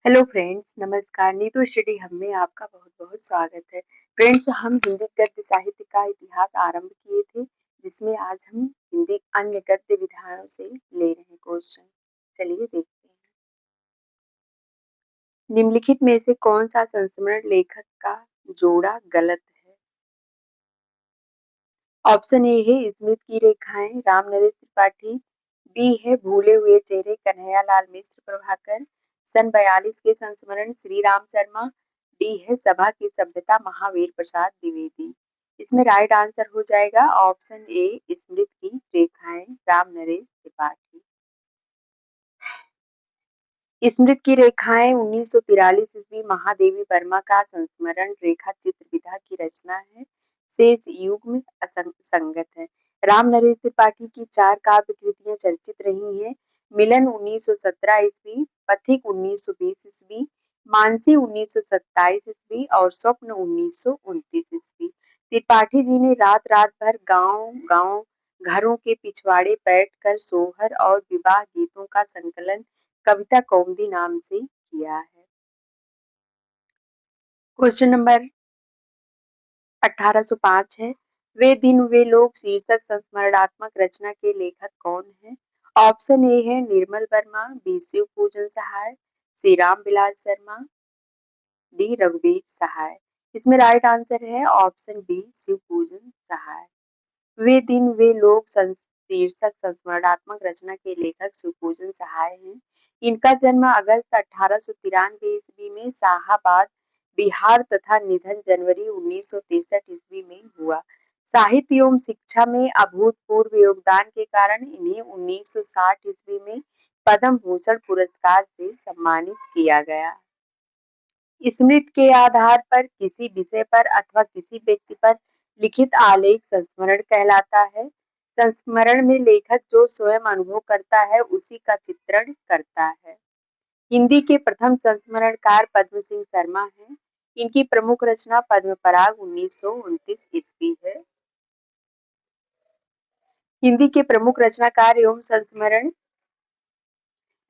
Hello friends, नमस्कार। Neetu study hub में आपका बहुत-बहुत स्वागत है। फ्रेंड्स, हम हिंदी गद्य साहित्य का इतिहास आरंभ किए थे, जिसमें आज हम हिंदी अन्य गद्य विधाओं से ले रहे हैं क्वेश्चन। चलिए देखते हैं। निम्नलिखित में से कौन सा संस्मरण लेखक का जोड़ा गलत है? ऑप्शन ए है स्मृति की रेखाएं राम नरेश त्रिपाठी, बी है भूले हुए चेहरे कन्हैयालाल मिश्र प्रभाकर, सन 42 के संस्मरण श्री राम शर्मा, डी है सभा की सभ्यता महावीर प्रसाद द्विवेदी। इसमें राइट आंसर हो जाएगा ऑप्शन ए स्मृति की रेखाएं राम नरेश त्रिपाठी। स्मृति की रेखाएं 1943 ईस्वी महादेवी वर्मा का संस्मरण रेखा चित्र विधा की रचना है। शेष युग्म असंगत है। राम नरेश त्रिपाठी की 4 काव्य कृतियां चर्चित रही हैं। मिलन 1917 ईस्वी, पथिक 1920 ईस्वी, मानसी 1927 ईस्वी और स्वप्न 1929 ईस्वी। त्रिपाठी जी ने रात रात भर गांव-गांव घरों के पिछवाड़े बैठकर सोहर और विवाह गीतों का संकलन कविता कौमुदी नाम से किया है। क्वेश्चन नंबर 1805 है। वे दिन वे लोग शीर्षक संस्मरणात्मक रचना के लेखक कौन हैं? ऑप्शन ए है निर्मल वर्मा, बी शिव पूजन सहाय, सी राम विलास शर्मा, डी रघुवीर सहाय। इसमें राइट आंसर है ऑप्शन बी शिव पूजन सहाय। वे दिन वे लोग शीर्षक संस्मरणात्मक रचना के लेखक शिवपूजन सहाय हैं। इनका जन्म अगस्त 1893 ईस्वी में शाहाबाद, बिहार तथा निधन जनवरी 1963 ईस्वी में हुआ। साहित्य एवं शिक्षा में अभूतपूर्व योगदान के कारण इन्हें 1960 ईस्वी में पद्म भूषण पुरस्कार से सम्मानित किया गया। स्मृति के आधार पर किसी विषय पर अथवा किसी व्यक्ति पर लिखित आलेख संस्मरण कहलाता है। संस्मरण में लेखक जो स्वयं अनुभव करता है उसी का चित्रण करता है। हिंदी के प्रथम संस्मरणकार पद्म सिंह शर्मा हैं। इनकी प्रमुख रचना पद्म पराग 1929 ईस्वी है। हिंदी के प्रमुख रचनाकार एवं संस्मरण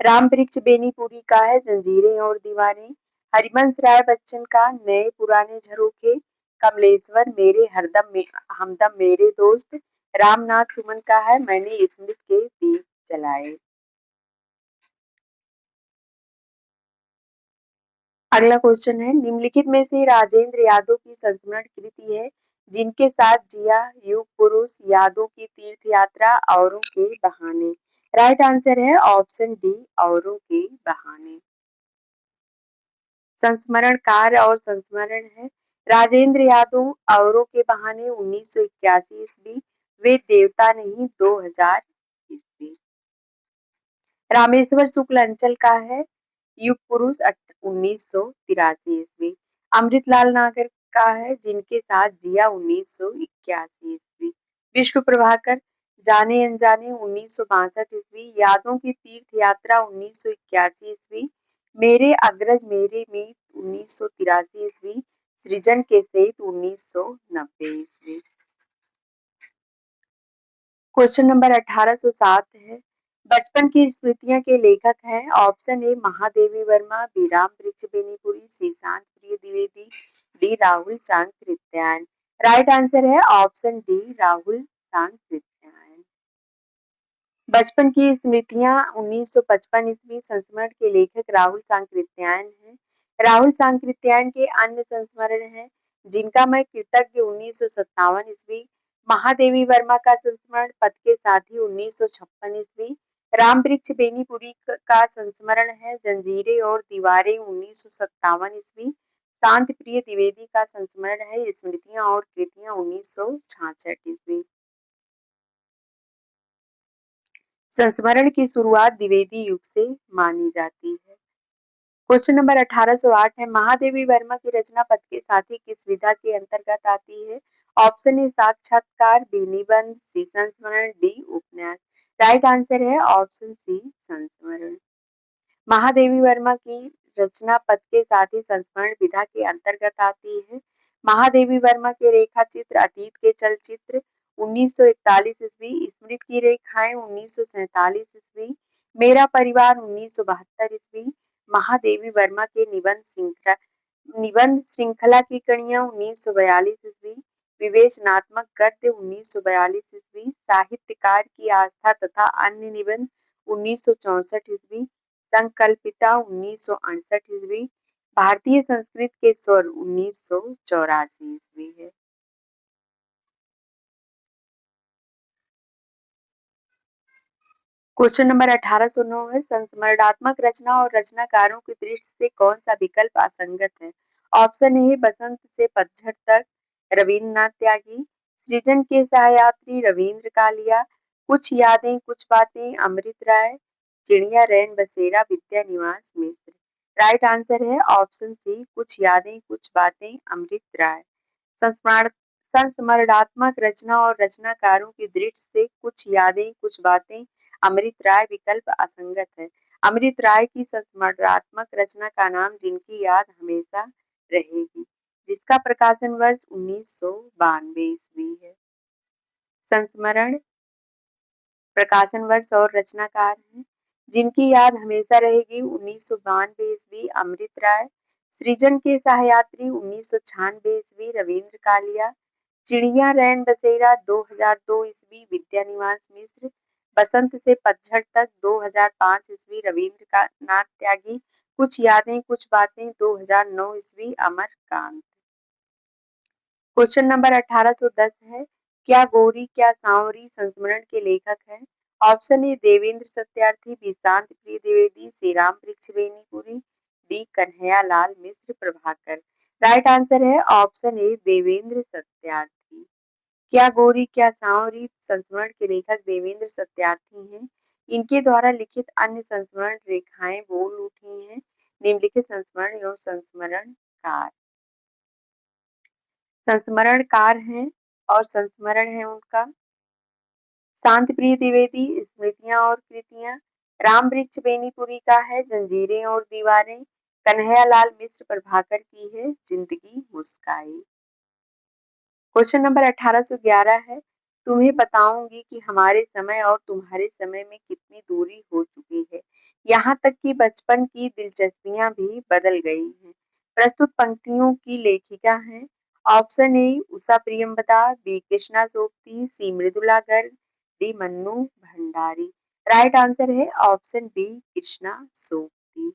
राम वृक्ष बेनीपुरी का है जंजीरें और दीवारें, हरिवंश राय बच्चन का नए पुराने झरोखे, कमलेश्वर मेरे हमदम मेरे दोस्त, रामनाथ सुमन का है मैंने स्मृति के दीप जलाए। अगला क्वेश्चन है निम्नलिखित में से राजेंद्र यादव की संस्मरण कृति है जिनके साथ जिया युग पुरुष यादों की तीर्थ यात्रा औरों के बहाने। राइट आंसर है ऑप्शन डी औरों के बहाने। संस्मरणकार और संस्मरण है राजेंद्र यादव औरों के बहाने 1981 ईस्वी, वे देवता नहीं 2000 ईस्वी। रामेश्वर शुक्ल अंचल का है युग पुरुष 1983 ईस्वी। अमृतलाल नागर का है जिनके साथ जिया 1981 ईस्वी। विष्णु प्रभाकर जाने अनजाने 1962 ईस्वी, यादों की तीर्थ यात्रा 1981 ईस्वी, मेरे अग्रज मेरे मीत 1983 ईस्वी, सृजन के सेत 1990 ईस्वी। क्वेश्चन नंबर 1807 है बचपन की स्मृतियां के लेखक हैं। Option A Mahadevi Verma, B Ram Vriksh Benipuri, C Shantipriya Dwivedi, D Rahul Sankrityayan. Right answer है option D Rahul Sankrityayan. बचपन की स्मृतियां 1955 ईस्वी संस्मरण के लेखक राहुल सांकृत्यायन हैं। राहुल सांकृत्यायन के अन्य संस्मरण हैं जिनका मैं कृतज्ञ 1957 ईस्वी, महादेवी वर्मा का संस्मरण पद के साथी 1956 ईस्वी, राम वृक्ष बेनीपुरी का संस्मरण है जंजीरें और दीवारें 1957 ईस्वी, शांत प्रिय द्विवेदी का संस्मरण है स्मृतियां और कृतियां 1966 ईस्वी। संस्मरण की शुरुआत द्विवेदी युग से मानी जाती है। क्वेश्चन नंबर 1808 है महादेवी वर्मा की रचना पद के साथी किस विधा के अंतर्गत आती है? ऑप्शन ए साक्षात्कार, बी निबंध, सी संस्मरण, डी उपन्यास। राइट आंसर है ऑप्शन सी संस्मरण। महादेवी वर्मा की रचना पद के साथी संस्मरण विधा के अंतर्गत आती है। महादेवी वर्मा के रेखा चित्र अतीत के चलचित्र 1941 ईस्वी, स्मृति की रेखाएं 1947 ईस्वी, मेरा परिवार 1972 ईस्वी, महादेवी वर्मा के निबंध श्रृंखला की कड़ियाँ 1942 ईस्वी, विवेचनात्मक गद्य 1942 ईस्वी, साहित्यकार की आस्था तथा अन्य निबंध 1964 ईस्वी, संकल्पिता 1968 ईस्वी, भारतीय संस्कृत के स्वर 1984 ईस्वी है। क्वेश्चन नंबर 1809 है, संस्मरणात्मक रचना और रचनाकारों की दृष्टि से कौन सा विकल्प असंगत है? ऑप्शन ए बसंत से पतझड़ तक रविन्द्रनाथ त्यागी, सृजन के सहयात्री रविंद्र कालिया, कुछ यादें कुछ बातें अमृत राय, चिड़िया रैन बसेरा विद्यानिवास मिश्र। राइट आंसर है ऑप्शन सी, कुछ यादें कुछ बातें अमृत राय। संस्मरण संस्मरणात्मक रचना और रचनाकारों की दृष्टि से कुछ यादें कुछ बातें अमृत राय विकल्प असंगत है। अमृत राय की संस्मरणात्मक रचना का नाम जिनकी याद हमेशा रहेगी, जिसका प्रकाशन वर्ष 1992 ईस्वी है। संस्मरण, प्रकाशन वर्ष और रचनाकार है, जिनकी याद हमेशा रहेगी 1992 ईस्वी अमृत राय, सृजन के सहयात्री 1996 ईस्वी रविंद्र कालिया, चिड़िया रैन बसेरा 2002 ईस्वी विद्यानिवास मिश्र, बसंत से पतझड़ तक 2005 ईस्वी रविंद्र नाथ त्यागी, कुछ यादें कुछ बातें 2009 ईस्वी अमरकांत। क्वेश्चन नंबर 1810 है, क्या गौरी क्या सांवरी संस्मरण के लेखक हैं? Option A Devendra Satyarthi, B Shantipriya Dwivedi, C Ram Vriksh Benipuri, D Kanhaiya Lal Mishra Prabhakar. Right answer है ऑप्शन ए देवेंद्र सत्यार्थी। क्या गौरी क्या सांवरी संस्मरण के लेखक देवेंद्र सत्यार्थी हैं। इनके द्वारा लिखित अन्य संस्मरण रेखाएं बोल उठी हैं। निम्नलिखित संस्मरण एवं संस्मरणकार हैं और संस्मरण है उनका शांत प्रिय द्विवेदी स्मृतियां और कृतियां, राम वृक्ष बेनीपुरी का है जंजीरें और दीवारें, कन्हैया लाल मिश्र प्रभाकर की है जिंदगी मुस्काई। क्वेश्चन नंबर 1811 है, तुम्हें बताऊंगी कि हमारे समय और तुम्हारे समय में कितनी दूरी हो चुकी है, यहाँ तक कि बचपन की दिलचस्पियां भी बदल गई हैं। प्रस्तुत पंक्तियों की लेखिका हैं। Option A Usha Priyamvada, B Krishna Sobti, C Mridula Garg, D Mannu Bhandari. Right answer है ऑप्शन बी कृष्णा सोबती।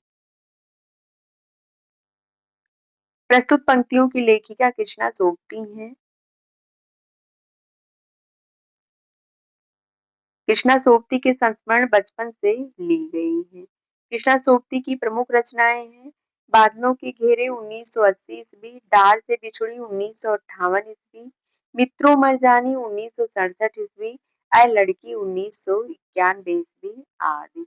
प्रस्तुत पंक्तियों की लेखिका कृष्णा सोबती हैं। कृष्णा सोबती के संस्मरण बचपन से ली गई हैं। कृष्णा सोबती की प्रमुख रचनाएं हैं बादलों के घेरे 1980 ईस्वी, डार से बिछुड़ी 1958 ईस्वी, मित्रों मरजानी 1967 ईस्वी, ऐ लड़की 1991 ईस्वी आदि।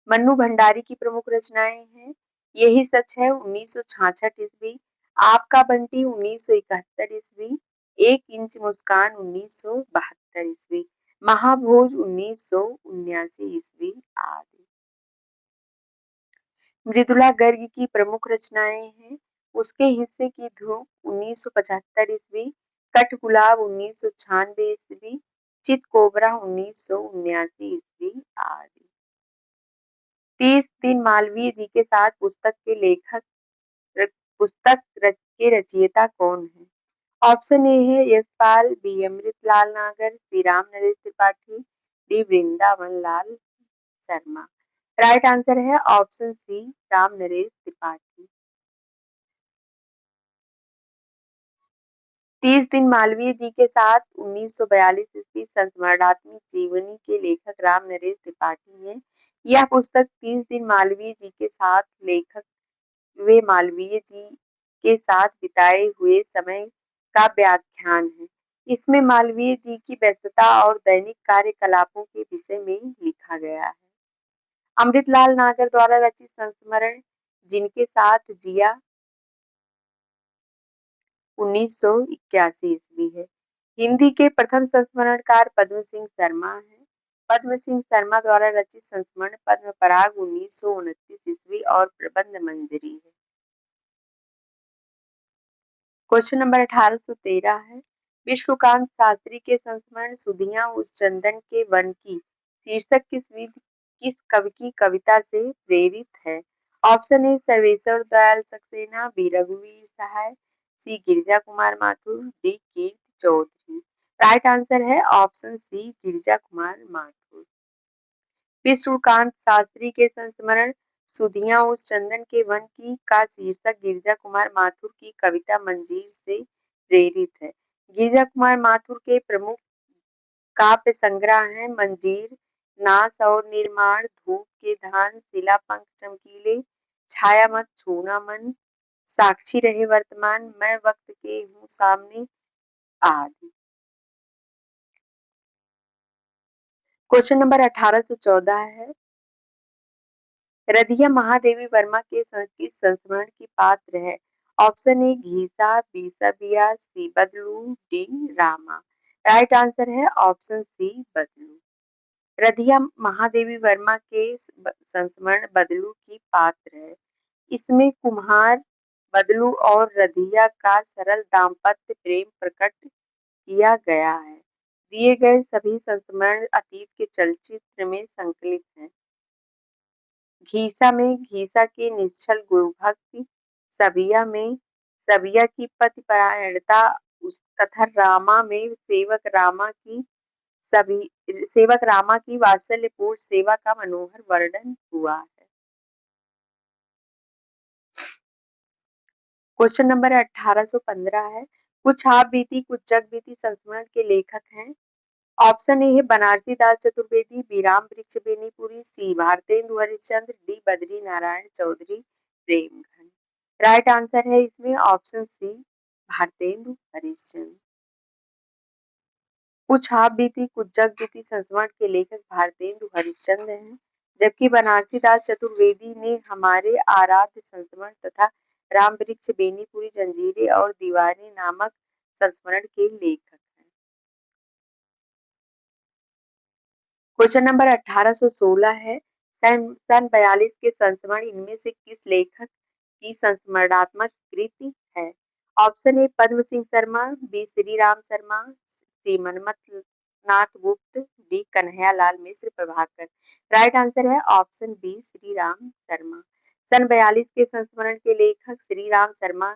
मन्नू भंडारी की प्रमुख रचनाएं हैं यही सच है 1966 ईस्वी, आपका बंटी 1971 ईस्वी, एक इंच मुस्कान 1972 ईस्वी, महाभोज 1979 ईस्वी आदि। मृदुला गर्ग की प्रमुख रचनाएं हैं उसके हिस्से की धूप 1975 ईस्वी, कट गुलाब 1996 ईस्वी, चित कोबरा 1979 ईस्वी आदि। 30 दिन मालवीय जी के साथ पुस्तक के रचयिता कौन है? ऑप्शन ए है यशपाल, बी अमृतलाल नागर, सी Ram Naresh Tripathi, D Vrindavan Lal Sharma. Right answer है ऑप्शन सी राम नरेश त्रिपाठी। 30 दिन मालवीय जी के साथ 1942 ईस्वी संस्मरणात्मक जीवनी के लेखक राम नरेश त्रिपाठी हैं। यह पुस्तक 30 दिन मालवीय जी के साथ लेखक वे मालवीय जी के साथ बिताए हुए समय का व्याख्यान है। इसमें मालवीय जी की व्यस्तता और दैनिक कार्यकलापों के विषय में लिखा गया है। अमृतलाल नागर द्वारा रचित संस्मरण जिनके साथ जिया 1981 ईस्वी है। हिंदी के प्रथम संस्मरणकार पद्म सिंह शर्मा है। पद्म सिंह शर्मा द्वारा रचित संस्मरण पद्म पराग 1929 ईस्वी और प्रबंध मंजरी है। क्वेश्चन नंबर 1813 है, विश्वकांत शास्त्री के संस्मरण सुधियां उस चंदन के वन की शीर्षक किस कवि की कविता से प्रेरित है? Option A Sarveshwar Dayal Saxena, B रघुवीर Sahay, C Girija Kumar Mathur, D Kirti Chaudhary. Right answer है ऑप्शन सी गिरिजा कुमार माथुर। विष्णुकांत शास्त्री के संस्मरण सुधियां उस चंदन के वन की का शीर्षक गिरिजा कुमार माथुर की कविता मंजीर से प्रेरित है। गिरिजा कुमार माथुर के प्रमुख काव्य संग्रह हैं मंजीर, नाश और निर्माण, धूप के धान, शिला पंख चमकीले, छाया मत छूना मन, साक्षी रहे वर्तमान, मैं वक्त के हूँ सामने आदि। क्वेश्चन नंबर 1814 है, रधिया महादेवी वर्मा के किस संस्मरण की पात्र है? ऑप्शन ए घीसा, बी सबिया, सी बदलू, डी रामा। राइट आंसर है ऑप्शन सी बदलू। रधिया महादेवी वर्मा के संस्मरण बदलू की पात्र है। इसमें कुम्हार बदलू और रधिया का सरल दाम्पत्य प्रेम प्रकट किया गया है। दिए गए सभी संस्मरण अतीत के चलचित्र में संकलित हैं। घीसा में घीसा की निश्चल गुरुभक्ति, सबिया में सबिया की पतिपरायणता तथा रामा में सेवक रामा की वात्सल्यपूर्ण सेवा का मनोहर वर्णन हुआ है। क्वेश्चन नंबर 1815 है, कुछ आप बीती कुछ जग बीती संस्मरण के लेखक हैं। ऑप्शन ए है Banarsi Das Chaturvedi, B Ram Vriksh Benipuri, C Bharatendu Harishchandra, D Badri Narayan Chaudhari Premghan. Right answer है इसमें ऑप्शन सी भारतेंदु हरिश्चंद्र। कुछ आप बीती कुछ जग बीती संस्मरण के लेखक भारतेंदु हरिश्चंद्र हैं, जबकि बनारसी दास चतुर्वेदी ने हमारे आराध्य संस्मरण तथा राम वृक्ष बेनीपुरी जंजीरें और दीवारें नामक संस्मरण के लेखक हैं। क्वेश्चन नंबर 1816 है, सन 42 के संस्मरण इनमें से किस लेखक की संस्मरणात्मक कृति है? Option A Padma Singh Sharma, B Shri Ram Sharma, C Manmath Nath Gupt, D Kanhaiya Lal Mishra Prabhakar. Right answer है ऑप्शन बी श्री राम शर्मा। सन 42 के संस्मरण के लेखक श्री राम शर्मा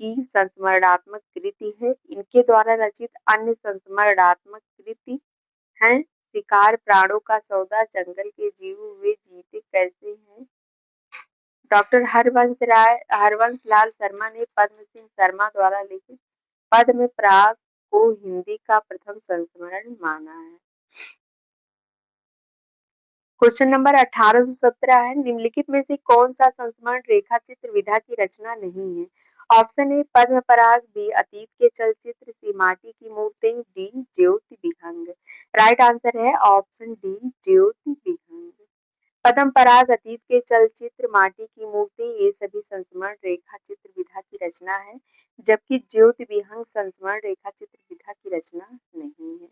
की संस्मरणात्मक कृति है। इनके द्वारा रचित अन्य संस्मरणात्मक कृति हैं शिकार, प्राणों का सौदा, जंगल के जीव हुए जीते कैसे हैं। डॉक्टर हरवंश लाल शर्मा ने पद्म सिंह शर्मा द्वारा लिखित पद्म पराग को हिंदी का प्रथम संस्मरण माना है। क्वेश्चन नंबर 1817 है, निम्नलिखित में से कौन सा संस्मरण रेखा चित्र विधा की रचना नहीं है? Option A Padma Parag, B अतीत के चलचित्र, सी माटी की मूर्ति, डी ज्योति विहंग। राइट आंसर है ऑप्शन डी ज्योति विहंग। पद्म पराग, अतीत के चलचित्र, माटी की मूर्ति ये सभी संस्मरण रेखा चित्र विधा की रचना है, जबकि ज्योति विहंग संस्मरण रेखा चित्र विधा की रचना नहीं है।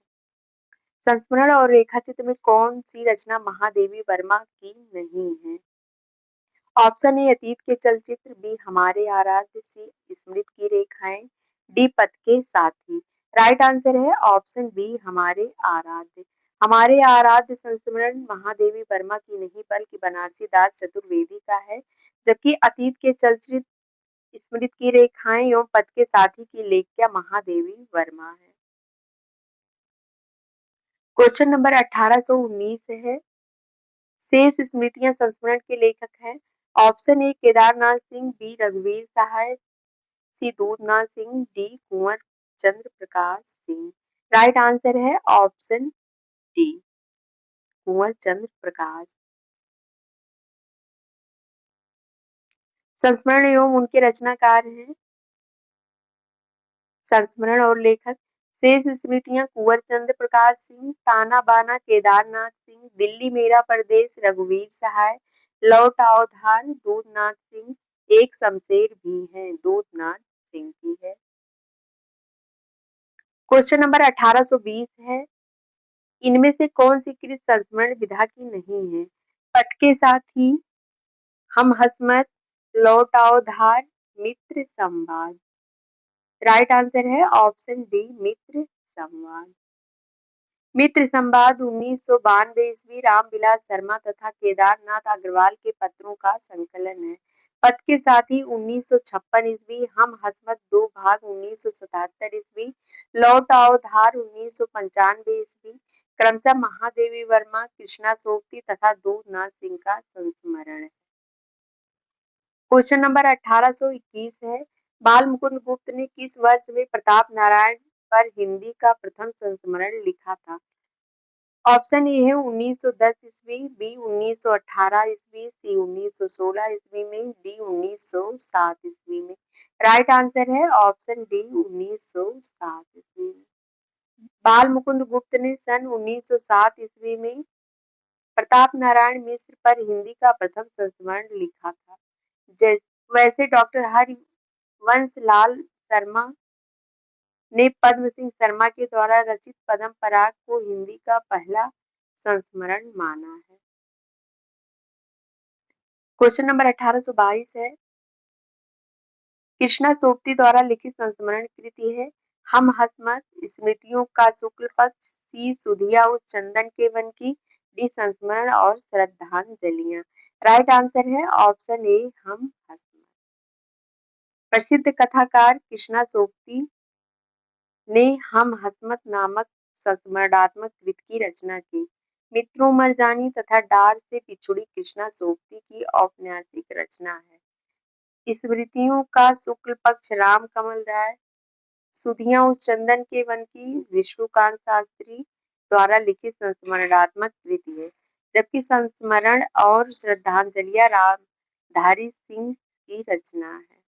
संस्मरण और रेखाचित्र में कौन सी रचना महादेवी वर्मा की नहीं है? ऑप्शन ए अतीत के चलचित्र, बी हमारे आराध्य, सी स्मृत की रेखाएं, डी पथ के साथी। राइट आंसर है ऑप्शन बी हमारे आराध्य। हमारे आराध्य संस्मरण महादेवी वर्मा की नहीं बल्कि बनारसी दास चतुर्वेदी का है, जबकि अतीत के चलचित्र स्मृत की रेखाएं एवं पथ के साथी की लेखिका महादेवी वर्मा है। क्वेश्चन नंबर 1819 है, शेष स्मृतियां संस्मरण के लेखक हैं। Option A Kedarnath Singh, B रघुवीर Sahay, C Doodhnath Singh, D Kunwar Chandra Prakash Singh. Right answer है ऑप्शन डी कुंवर चंद्र प्रकाश। संस्मरण एवं उनके रचनाकार हैं। संस्मरण और लेखक शेष स्मृतियां कुंवर चंद्र प्रकाश सिंह, ताना बाना केदारनाथ सिंह, दिल्ली मेरा परदेश रघुवीर सहाय, लौट आओ धार दूधनाथ सिंह, एक शमशेर भी है दूधनाथ सिंह की है। क्वेश्चन नंबर 1820 है, इनमें से कौन सी कृत संस्मरण विधा की नहीं है? पथ के साथ ही, हम हसमत, लौट आओ धार, मित्र संवाद। राइट आंसर है ऑप्शन डी मित्र संवाद। मित्र संवाद 1992 ईस्वी रामविलास शर्मा तथा केदारनाथ अग्रवाल के पत्रों का संकलन है। पत्र के साथ ही 1956 ईस्वी हम हसमत 2 भाग 1977 ईस्वी लौट आओ धार 1995 ईस्वी क्रमशः महादेवी वर्मा कृष्णा सोबती तथा दो नाथ सिंह का संस्मरण है। क्वेश्चन नंबर 1821 है बाल मुकुंद गुप्त ने किस वर्ष में प्रताप नारायण पर हिंदी का प्रथम संस्मरण लिखा था? ऑप्शन ए है 1910 ईस्वी, बी 1918 ईस्वी, सी 1916 ईस्वी में, डी 1907 ईस्वी में। राइट आंसर है ऑप्शन डी 1907 ईस्वी में। बाल मुकुंद गुप्त ने सन 1907 ईस्वी में प्रताप नारायण मिश्र पर हिंदी का प्रथम संस्मरण लिखा था। वैसे डॉक्टर हरिवंश लाल शर्मा ने पद्म सिंह शर्मा के द्वारा रचित पद्म पराग को हिंदी का पहला संस्मरण माना है। क्वेश्चन नंबर 1822 है कृष्णा सोबती द्वारा लिखित संस्मरण कृति है हम हसमत स्मृतियों का शुक्ल पक्ष, सी सुधिया उस चंदन के वन की, डी संस्मरण और श्रद्धांजलियां। राइट आंसर है ऑप्शन ए हम हसमत। प्रसिद्ध कथाकार कृष्णा सोबती ने हम हसमत नामक संस्मरणात्मक कृति की रचना की। मित्रों मरजानी तथा डार से पिछुड़ी कृष्णा सोबती की औपन्यासिक रचना है। स्मृतियों का शुक्ल पक्ष राम कमल राय, सुधिया उस चंदन के वन की विष्णुकांत शास्त्री द्वारा लिखित संस्मरणात्मक कृति है, जबकि संस्मरण और श्रद्धांजलियां रामधारी सिंह की रचना है।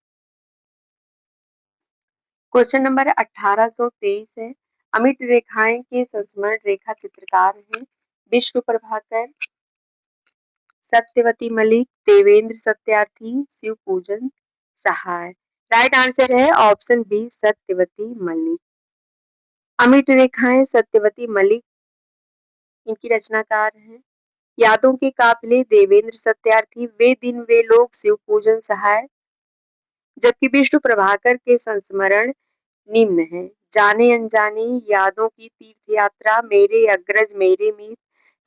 क्वेश्चन नंबर 1823 है अमिट रेखाएं के संस्मरण रेखा चित्रकार हैं विश्व प्रभाकर, सत्यवती मलिक, देवेंद्र सत्यार्थी, शिव पूजन सहाय। राइट आंसर है ऑप्शन बी सत्यवती मलिक। अमिट रेखाएं सत्यवती मलिक इनकी रचनाकार हैं। यादों के काफिले देवेंद्र सत्यार्थी, वे दिन वे लोग शिव पूजन सहाय, जबकि विष्णु प्रभाकर के संस्मरण निम्न है जाने अनजाने, यादों की तीर्थ यात्रा, मेरे अग्रज मेरे मीत,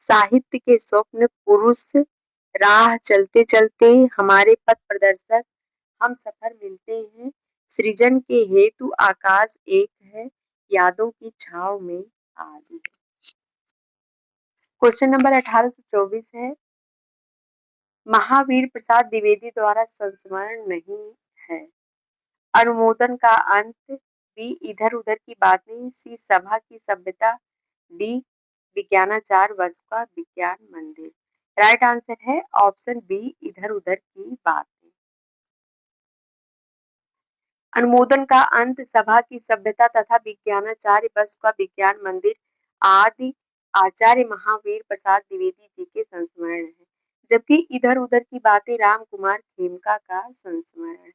साहित्य के स्वप्न पुरुष, राह चलते चलते, हमारे पथ प्रदर्शक, हम सफर मिलते हैं, सृजन के हेतु आकाश एक है, यादों की छाव में आज है। क्वेश्चन नंबर 1824 है महावीर प्रसाद द्विवेदी द्वारा संस्मरण नहीं है। अनुमोदन का अंत, बी इधर उधर की बातें, सी सभा की सभ्यता, डी विज्ञानाचार वर्ष का विज्ञान मंदिर। राइट आंसर है ऑप्शन बी इधर उधर की बातें। अनुमोदन का अंत, सभा की सभ्यता तथा विज्ञानाचार्य वर्ष का विज्ञान मंदिर आदि आचार्य महावीर प्रसाद द्विवेदी जी के संस्मरण है, जबकि इधर उधर की बातें राम कुमार खेमका का संस्मरण है।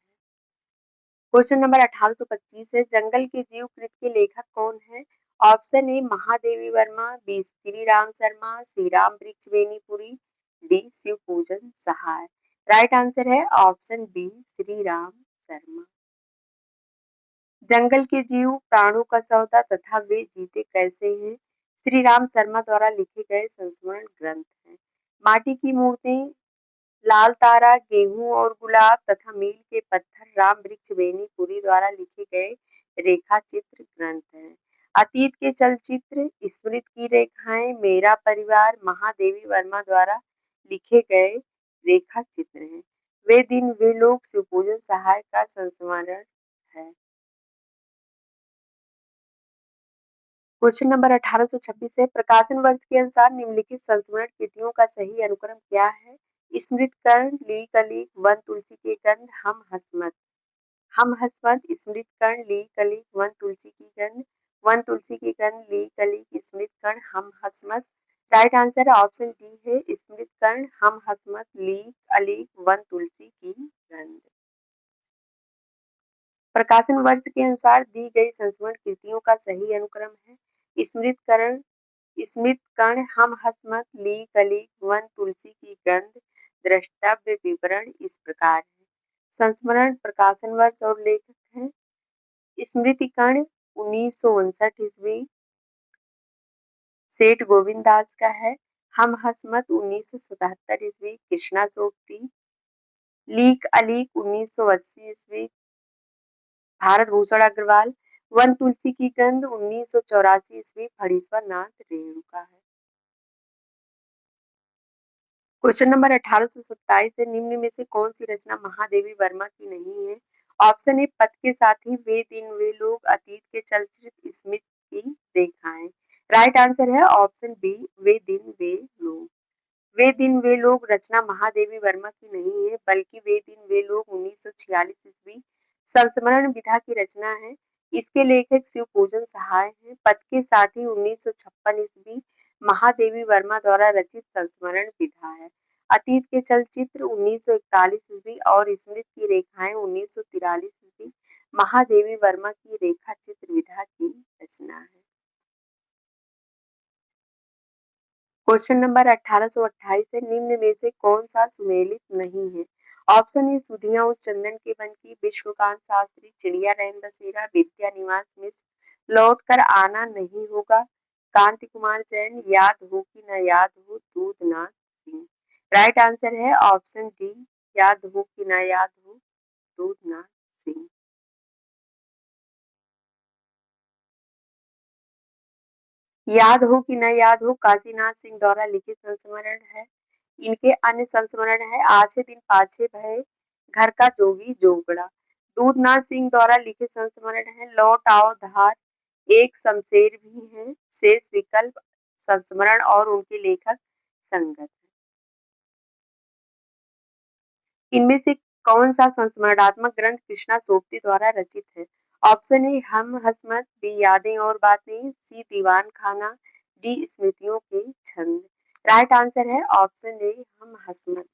क्वेश्चन नंबर 1825 है जंगल के जीव कृत के लेखक कौन है? Option A Mahadevi Verma, B Shri Ram Sharma, C Ram Vriksh Benipuri, D Shiv Pujan Sahay. Right answer है ऑप्शन बी श्री राम शर्मा। जंगल के जीव, प्राणों का सौदा तथा वे जीते कैसे हैं श्री राम शर्मा द्वारा लिखे गए संस्मरण ग्रंथ हैं। माटी की मूर्तें, लाल तारा, गेहूं और गुलाब तथा मील के पत्थर राम वृक्ष बेनीपुरी द्वारा लिखे गए रेखा चित्र ग्रंथ हैं। अतीत के चलचित्र, स्मृति की रेखाएं, मेरा परिवार महादेवी वर्मा द्वारा लिखे गए रेखा चित्र हैं। वे दिन वे लोग शिव पूजन सहाय का संस्मरण है। क्वेश्चन नंबर 1826 है प्रकाशन वर्ष के अनुसार निम्नलिखित संस्मरण कृतियों का सही अनुक्रम क्या है? स्मृत कर्ण, ली कली, वन तुलसी के गंध, हम हसमत। हम हसमत, स्मृत कर्ण, ली कली, वन तुलसी की गंध, वन तुलसी की गंध, ली कली, स्मृत कर्ण, हम हसमत। राइट आंसर ऑप्शन डी है स्मृत कर्ण, हम हसमत, ली अली, वन तुलसी की गंध। प्रकाशन वर्ष के अनुसार दी गई संस्मरण कृतियों का सही अनुक्रम है स्मृत कर्ण, स्मृत कर्ण, हम हसमत, ली कली, वन तुलसी की गंध। द्रष्टव्य विवरण इस प्रकार है। संस्मरण, प्रकाशन वर्ष और लेखक हैं स्मृति कर्ण 1959 ईस्वी, सेठ गोविंद दास का है हम हसमत 1977 ईस्वी कृष्णा सोबती, लीक अलीक 1980 ईस्वी भारत भूषण अग्रवाल, वन तुलसी की गंध 1984 ईस्वी फणीश्वर नाथ रेणुका है। क्वेश्चन नंबर 1827 है निम्न में से कौन सी रचना महादेवी वर्मा की नहीं है? ऑप्शन ए पथ के साथी, वे दिन वे लोग, अतीत के चलचित्र, स्मिथ की रेखाएं। राइट आंसर है ऑप्शन बी वे दिन वे लोग। वे दिन वे लोग रचना महादेवी वर्मा की नहीं है बल्कि वे दिन वे लोग 1946 ईस्वी संस्मरण विधा की रचना है। इसके लेखक शिव पूजन सहाय हैं। पद के साथ ही 1956 ईस्वी महादेवी वर्मा द्वारा रचित संस्मरण विधा है। अतीत के चलचित्र 1941 ईस्वी और स्मृति की रेखाएं 1943 ईस्वी महादेवी वर्मा की रेखा चित्र विधा की रचना है। क्वेश्चन नंबर 1828 है निम्न में से कौन सा सुमेलित नहीं है? ऑप्शन ए सुधियां उस चंदन के बन की, विश्वकांत शास्त्री, चिड़िया रैन बसेरा, विद्या निवास मिश्र, लौट कर आना नहीं होगा, कांति कुमार जैन, याद हो कि न याद हो, दूधनाथ सिंह। राइट आंसर है ऑप्शन डी याद हो कि न याद हो, दूधनाथ सिंह। याद हो कि न याद हो काशीनाथ सिंह द्वारा लिखित संस्मरण है। इनके अन्य संस्मरण है आछे दिन पाछे भय, घर का जोगी जोगड़ा। दूधनाथ सिंह द्वारा लिखित संस्मरण है लौट आओ धार, एक शमशेर भी है, शेष विकल्प संस्मरण और उनके लेखक संगत। इनमें से कौन सा संस्मरणात्मक ग्रंथ कृष्णा सोपती द्वारा रचित है? ऑप्शन ए हम हसमत, बी यादें और बातें, सी दीवान खाना, डी स्मृतियों के छंद। राइट आंसर है ऑप्शन ए हम हसमत।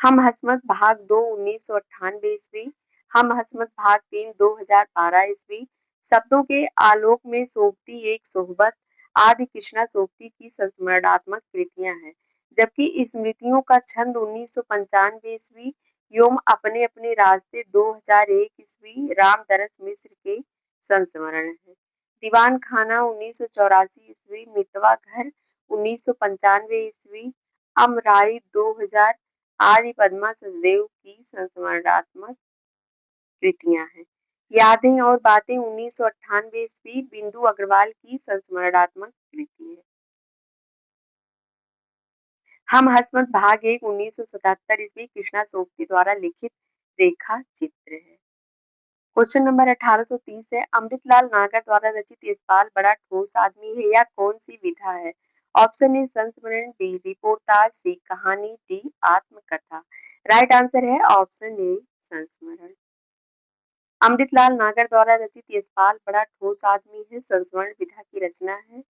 हम हसमत भाग 2 1998 ईस्वी, हम हसमत भाग 3 2012 ईस्वी, शब्दों के आलोक में सोबती एक सोहबत आदि कृष्णा सोबती की संस्मरणात्मक कृतियां हैं, जबकि स्मृतियों का छंद 1995 ईस्वी एवं अपने अपने रास्ते 2001 ईस्वी रामदरस मिश्र के संस्मरण है। दीवान खाना 1984 ईस्वी, मितवा घर 1995 ईस्वी, अमराई 2000 आदि पद्मा सचदेव की संस्मरणात्मक कृतियां हैं। यादें और बातें 1998 ईस्वी बिंदु अग्रवाल की संस्मरणात्मक कृति है। हम हसमत भाग 1 1977 ईस्वी कृष्णा सोबती द्वारा लिखित रेखा चित्र है। क्वेश्चन नंबर 1830 है अमृतलाल नागर द्वारा रचित यशपाल बड़ा ठोस आदमी है या कौन सी विधा है? ऑप्शन ए संस्मरण, बी रिपोर्टाज, सी कहानी, डी आत्मकथा। राइट आंसर है ऑप्शन ए संस्मरण। अमृतलाल नागर द्वारा रचित यशपाल बड़ा ठोस आदमी है संस्मरण विधा की रचना है।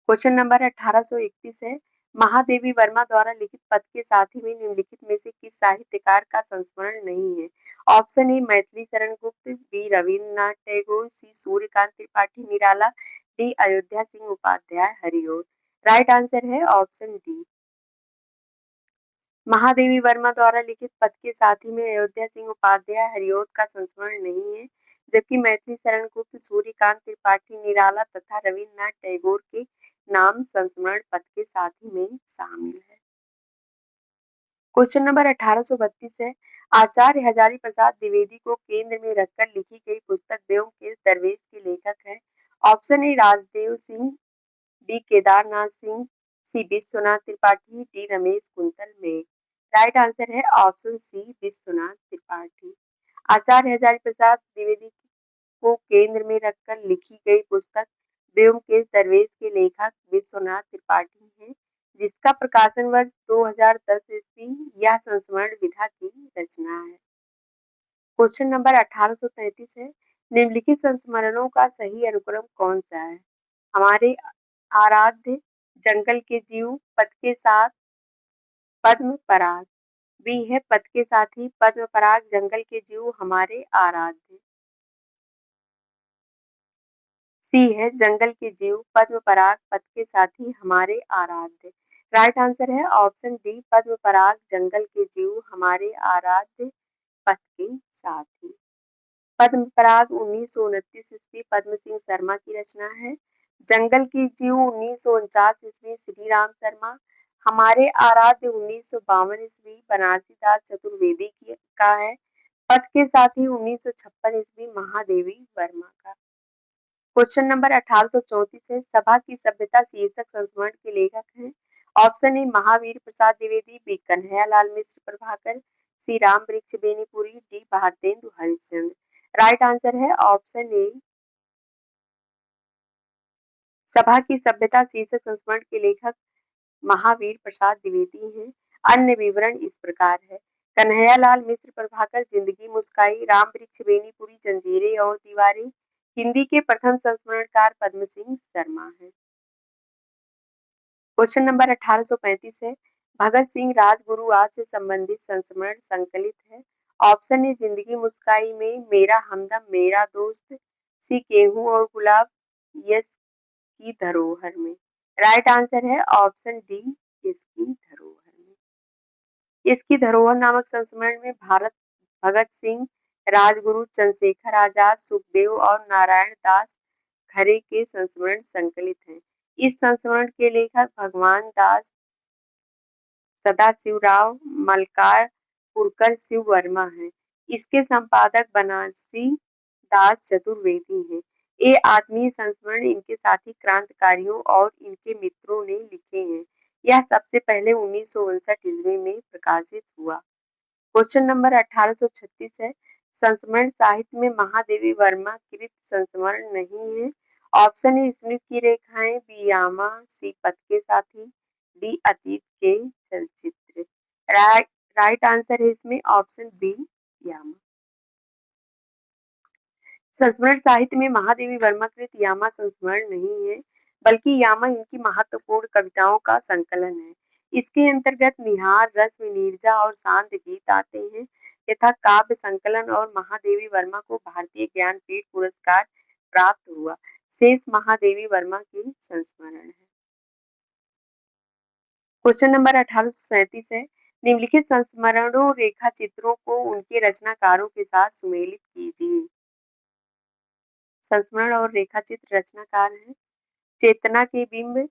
क्वेश्चन नंबर 1831 है महादेवी वर्मा द्वारा लिखित पद के साथी में निम्नलिखित में से किस साहित्यकार का संस्मरण नहीं है? ऑप्शन ए Maithili Sharan Gupt, B Rabindranath Tagore, C Suryakant Tripathi Nirala, D Ayodhya Singh Upadhyay Hariaudh. Right answer है ऑप्शन डी। महादेवी वर्मा द्वारा लिखित पद के साथी में अयोध्या सिंह उपाध्याय हरिओत का संस्मरण नहीं है, जबकि मैथिली शरण गुप्त, सूर्यकांत त्रिपाठी निराला तथा रविन्द्रनाथ टैगोर के नाम संस्मरण पद के साथी में शामिल है। क्वेश्चन नंबर 1832 है आचार्य हजारी प्रसाद द्विवेदी को केंद्र में रखकर लिखी गई पुस्तक व्योम केस दरवेश के लेखक हैं। Option A Rajdev Singh, B Kedarnath Singh, C Vishwanath Tripathi, D Ramesh Kuntal में। राइट आंसर है ऑप्शन सी विश्वनाथ त्रिपाठी। आचार्य हजारी प्रसाद द्विवेदी को केंद्र में रखकर लिखी गई पुस्तक व्योमकेश दरवेश के लेखक विश्वनाथ त्रिपाठी हैं, जिसका प्रकाशन वर्ष 2010 ईस्वी यह संस्मरण विधा की रचना है। क्वेश्चन नंबर 1833 है निम्नलिखित संस्मरणों का सही अनुक्रम कौन सा है? हमारे आराध्य, जंगल के जीव, पद के साथ, पद्म पराग। बी है पद के साथी, पद्म पराग, जंगल के जीव, हमारे आराध्य। सी है जंगल के जीव, पद्म पराग, पद के साथी, हमारे आराध्य। राइट आंसर है ऑप्शन डी पद्म पराग, जंगल के जीव, हमारे आराध्य, पद के साथी। पद्म पराग 1929 ईस्वी पद्म सिंह शर्मा की रचना है। जंगल की जीव 1949 ईस्वी श्री राम शर्मा। हमारे आराध्य 1952 ईस्वी बनारसी दास चतुर्वेदी का है। पथ के साथी 1956 ईस्वी महादेवी वर्मा का। क्वेश्चन नंबर 1834 है, सभा की सभ्यता शीर्षक संस्मरण के लेखक हैं। Option A Mahavir Prasad Dwivedi, B Kanhaiyalal Mishra Prabhakar, C Ram Vriksh Benipuri, D Bharatendu Harishchandra. Right answer है ऑप्शन ए, सभा की सभ्यता शीर्षक संस्मरण के लेखक महावीर प्रसाद द्विवेदी हैं। अन्य विवरण इस प्रकार है। कन्हैयालाल मिश्र प्रभाकर जिंदगी मुस्काई, राम वृक्ष बेनीपुरी जंजीरें और दीवारें। हिंदी के प्रथम संस्मरणकार पद्म सिंह शर्मा है। क्वेश्चन नंबर 1835 है, भगत सिंह राजगुरु आज से संबंधित संस्मरण संकलित है। ऑप्शन ए जिंदगी मुस्काई में, मेरा हमदम मेरा दोस्त, सी गेहूं और गुलाब, यस की धरोहर में। राइट आंसर है ऑप्शन डी, इसकी धरोहर में। इसकी धरोहर नामक संस्मरण में भारत भगत सिंह, राजगुरु, चंद्रशेखर आजाद, सुखदेव और नारायण दास खरे के संस्मरण संकलित हैं। इस संस्मरण के लेखक भगवान दास सदाशिवराव मलकारपुरकर शिव वर्मा हैं। इसके संपादक बनारसी दास चतुर्वेदी हैं। ये आत्मीय संस्मरण इनके साथी क्रांतिकारियों और इनके मित्रों ने लिखे हैं। यह सबसे पहले 1959 ईस्वी में प्रकाशित हुआ। क्वेश्चन नंबर 1836 है, संस्मरण साहित्य में महादेवी वर्मा कृत संस्मरण नहीं है। ऑप्शन ए स्मृति की रेखाएं, बी यामा, सी पथ के साथी, डी अतीत के चलचित्र। राइट आंसर है इसमें ऑप्शन बी यामा। संस्मरण साहित्य में महादेवी वर्मा कृत यामा संस्मरण नहीं है, बल्कि यामा इनकी महत्वपूर्ण कविताओं का संकलन है। इसके अंतर्गत निहार, रस्म, नीरजा और शांत गीत आते हैं तथा काव्य संकलन और महादेवी वर्मा को भारतीय ज्ञानपीठ पुरस्कार प्राप्त हुआ। शेष महादेवी वर्मा के संस्मरण है। क्वेश्चन नंबर 1837 है, निम्नलिखित संस्मरणों रेखा चित्रों को उनके रचनाकारों के साथ सुमेलित कीजिए। संस्मरण और रेखाचित्र रचनाकार हैं। चेतना के बिंब,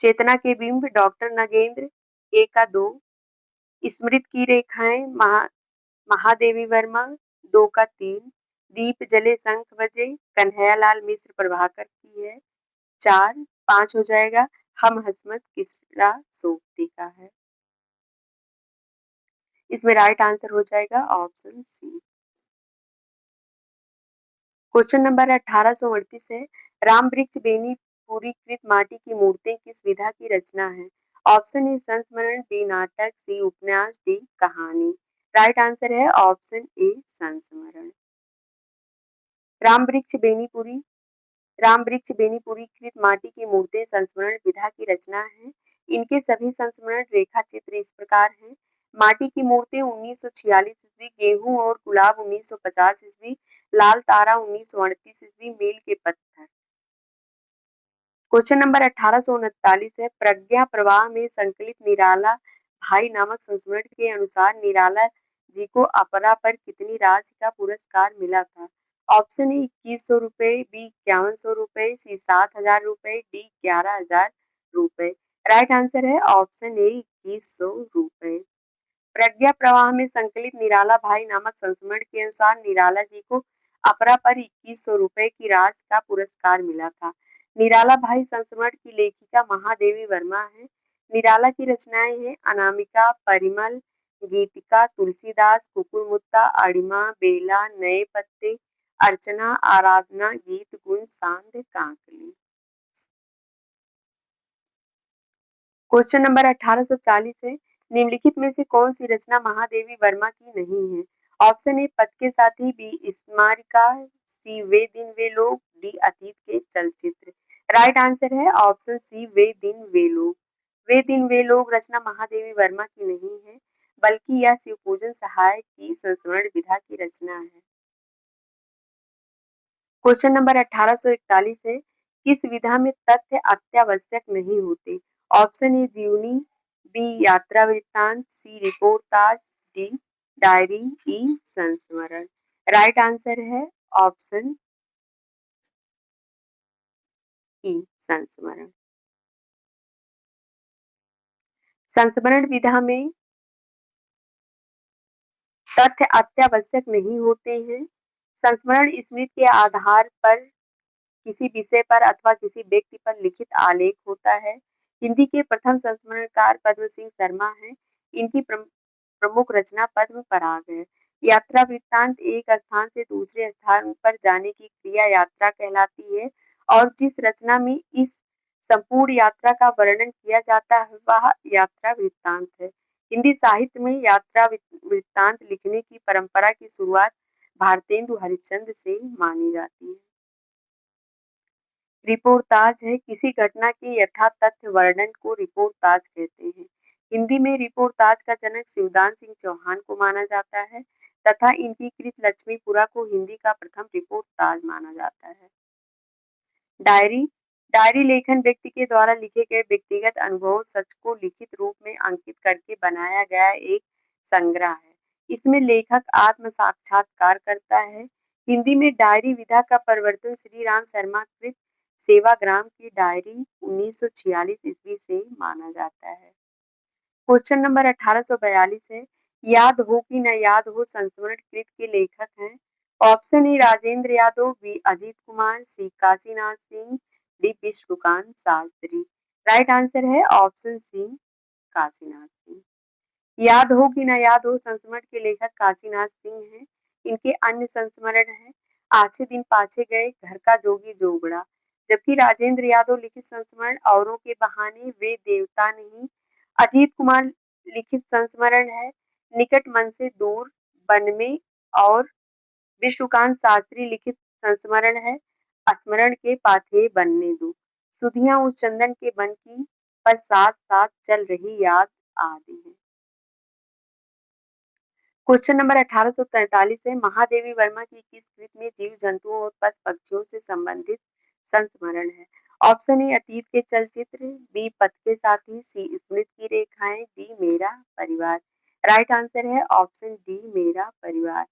चेतना के बिंब डॉक्टर नगेंद्र, ए का 2। स्मृति की रेखाएं महादेवी वर्मा, 2 का 3। दीप जले शंख बजे कन्हैयालाल मिश्र प्रभाकर की है, 4। 5 हो जाएगा। हम हसमत किसरा सोबती का है। इसमें राइट आंसर हो जाएगा ऑप्शन सी। क्वेश्चन नंबर 1838 है, राम वृक्ष बेनीपुरी कृत माटी की मूर्तें किस विधा की रचना है। ऑप्शन ए संस्मरण, बी नाटक, सी उपन्यास, डी कहानी। राइट आंसर है ऑप्शन ए संस्मरण। राम वृक्ष बेनीपुरी राम वृक्ष बेनीपुरी कृत माटी की मूर्तें संस्मरण विधा की रचना है। इनके सभी संस्मरण रेखा चित्र इस प्रकार हैं। माटी की मूर्तें 1946 ईस्वी, गेहूं और गुलाब 1950 ईस्वी, लाल तारा 1938 ईस्वी, मील के पत्थर। क्वेश्चन नंबर 1839 है, प्रज्ञा प्रवाह में संकलित निराला भाई नामक संस्मरण के अनुसार निराला जी को अपरा पर कितनी राशि का पुरस्कार मिला था। ऑप्शन ए 2100 रुपए, बी 5100 रुपए, सी 7000 रुपए, डी 11000 रुपए। राइट आंसर है ऑप्शन ए 2100 रुपए। प्रज्ञा प्रवाह में संकलित निराला भाई नामक संस्मरण के अनुसार निराला जी को अपरा पर 2100 रुपए की राशि का पुरस्कार मिला था। निराला भाई संस्मरण की लेखिका महादेवी वर्मा है। निराला की रचनाएं हैं अनामिका, परिमल, गीतिका, तुलसीदास, कुकुरमुत्ता, अड़िमा, बेला, नए पत्ते, अर्चना, आराधना, गीत, गुण, सांध, कांकली। क्वेश्चन नंबर 1840 है, निम्नलिखित में से कौन सी रचना महादेवी वर्मा की नहीं है। ऑप्शन ए पथ के साथी, बी स्मारिका, सी वे दिन वे लोग, डी अतीत के चलचित्र। राइट आंसर है ऑप्शन सी वे दिन वे लोग। वे दिन वे लोग रचना महादेवी वर्मा की नहीं है, बल्कि यह शिव पूजन सहाय की संस्मरण विधा की रचना है। क्वेश्चन नंबर 1841 है, किस विधा में तथ्य अत्यावश्यक नहीं होते। ऑप्शन ए जीवनी, बी यात्रा वृत्तांत, सी रिपोर्टाज, डी डायरी, ई संस्मरण। राइट आंसर है ऑप्शन ई संस्मरण। संस्मरण विधा में तथ्य अत्यावश्यक नहीं होते हैं। संस्मरण स्मृति के आधार पर किसी विषय पर अथवा किसी व्यक्ति पर लिखित आलेख होता है। हिंदी के प्रथम संस्मरणकार पद्म सिंह शर्मा हैं। इनकी प्रमुख रचना पद्म पराग है। यात्रा वृत्तांत एक स्थान से दूसरे स्थान पर जाने की क्रिया यात्रा कहलाती है और जिस रचना में इस संपूर्ण यात्रा का वर्णन किया जाता है वह यात्रा वृत्तांत है। हिंदी साहित्य में यात्रा वृत्तांत लिखने की परंपरा की शुरुआत भारतेंदु हरिश्चंद्र से मानी जाती है। रिपोर्ताज है किसी घटना के यथातथ्य वर्णन को रिपोर्ताज कहते हैं। हिंदी में रिपोर्ताज का जनक शिवदान सिंह चौहान को माना जाता है तथा इनकी कृत लक्ष्मीपुरा को हिंदी का प्रथम रिपोर्ताज माना जाता है। डायरी, डायरी लेखन व्यक्ति के द्वारा लिखे गए व्यक्तिगत अनुभव सच को लिखित रूप में अंकित करके बनाया गया एक संग्रह है। इसमें लेखक आत्म साक्षात्कार करता है। हिंदी में डायरी विधा का प्रवर्तन श्री राम शर्मा कृत सेवाग्राम की डायरी 1946 ईस्वी से माना जाता है। क्वेश्चन नंबर 1842 है, याद हो कि न याद हो संस्मरण कृत के लेखक हैं। Option A Rajendra Yadav, B Ajit Kumar, C Kashinath Singh, D Vishnukant Shastri. Right answer है ऑप्शन सी काशीनाथ सिंह। याद हो कि न याद हो संस्मरण के लेखक काशीनाथ सिंह हैं। इनके अन्य संस्मरण हैं आछे दिन पाछे गए, घर का जोगी जोगड़ा। जबकि राजेंद्र यादव लिखित संस्मरण औरों के बहाने, वे देवता नहीं। अजीत कुमार लिखित संस्मरण है निकट मन से दूर, वन में। और विष्णुकांत शास्त्री लिखित संस्मरण है स्मरण के पाथेय बनने दो, सुधियां उस चंदन के बन की, पर साथ साथ चल रही याद आदि है। क्वेश्चन नंबर 1843 है, महादेवी वर्मा की किस कृत में जीव जंतुओं और पशु पक्षियों से संबंधित संस्मरण है। ऑप्शन ए अतीत के चलचित्र, बी पथ के साथी, सी स्मृति की रेखाएं, डी मेरा परिवार। राइट आंसर है ऑप्शन डी मेरा परिवार।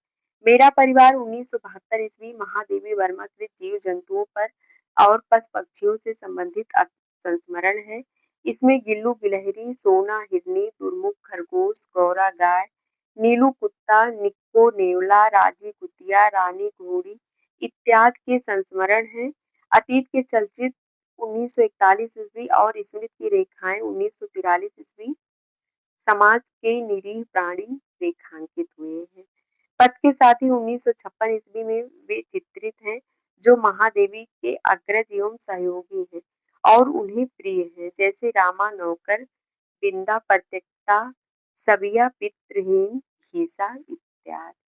मेरा परिवार 1972 ईस्वी महादेवी वर्मा कृत जीव जंतुओं पर और पशु पक्षियों से संबंधित संस्मरण है। इसमें गिल्लू गिलहरी, सोना हिरनी, दुर्मुख खरगोश, गौरा गाय, नीलू कुत्ता, निक्को नेवला, राजी कुतिया, रानी घोड़ी इत्यादि के संस्मरण हैं। अतीत के चलचित्र 1941 ईस्वी और स्मृति की रेखाएं 1943 ईस्वी समाज के निरीह प्राणी रेखांकित हुए हैं। पथ के साथी 1956 ईस्वी में वे चित्रित हैं जो महादेवी के अग्रज एवं सहयोगी हैं और उन्हें प्रिय है, जैसे रामा नौकर, बिंदा प्रत्यक्षता, सबिया पितृहीन, खीसा इत्यादि।